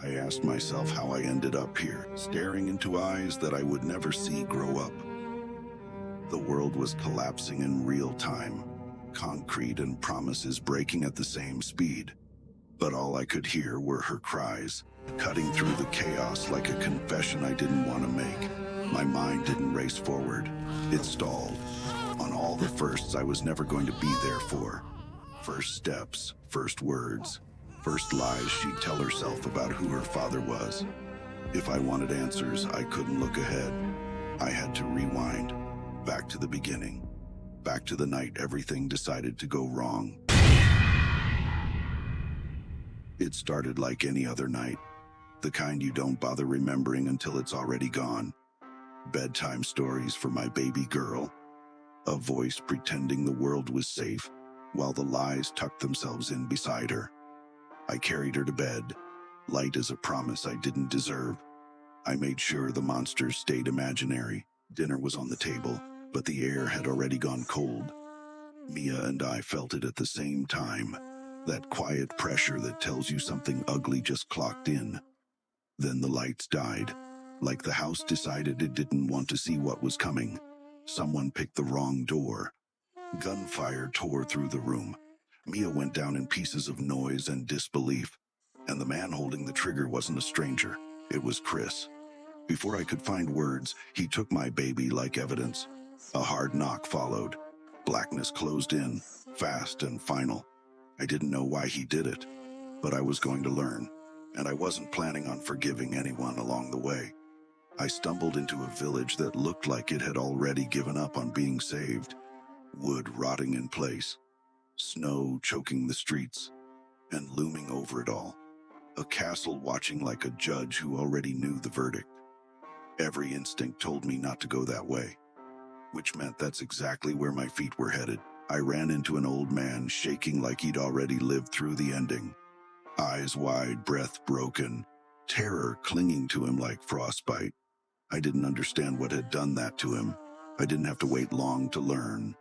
I asked myself how I ended up here, staring into eyes that I would never see grow up. The world was collapsing in real time, concrete and promises breaking at the same speed. But all I could hear were her cries, cutting through the chaos like a confession I didn't want to make. My mind didn't race forward. It stalled on all the firsts I was never going to be there for. First steps, first words, first lies she'd tell herself about who her father was. If I wanted answers, I couldn't look ahead. I had to rewind, back to the beginning, back to the night everything decided to go wrong. It started like any other night, the kind you don't bother remembering until it's already gone. Bedtime stories for my baby girl, a voice pretending the world was safe, while the lies tucked themselves in beside her. I carried her to bed, light as a promise I didn't deserve. I made sure the monsters stayed imaginary. Dinner was on the table, but the air had already gone cold. Mia and I felt it at the same time, that quiet pressure that tells you something ugly just clocked in. Then the lights died, like the house decided it didn't want to see what was coming. Someone picked the wrong door. Gunfire tore through the room. Mia went down in pieces of noise and disbelief, and the man holding the trigger wasn't a stranger. It was Chris. Before I could find words, he took my baby like evidence. A hard knock followed. Blackness closed in, fast and final. I didn't know why he did it, but I was going to learn, and I wasn't planning on forgiving anyone along the way. I stumbled into a village that looked like it had already given up on being saved. Wood rotting in place, snow choking the streets, and looming over it all, a castle watching like a judge who already knew the verdict. Every instinct told me not to go that way, which meant that's exactly where my feet were headed. I ran into an old man shaking like he'd already lived through the ending. Eyes wide, breath broken, terror clinging to him like frostbite. I didn't understand what had done that to him. I didn't have to wait long to learn.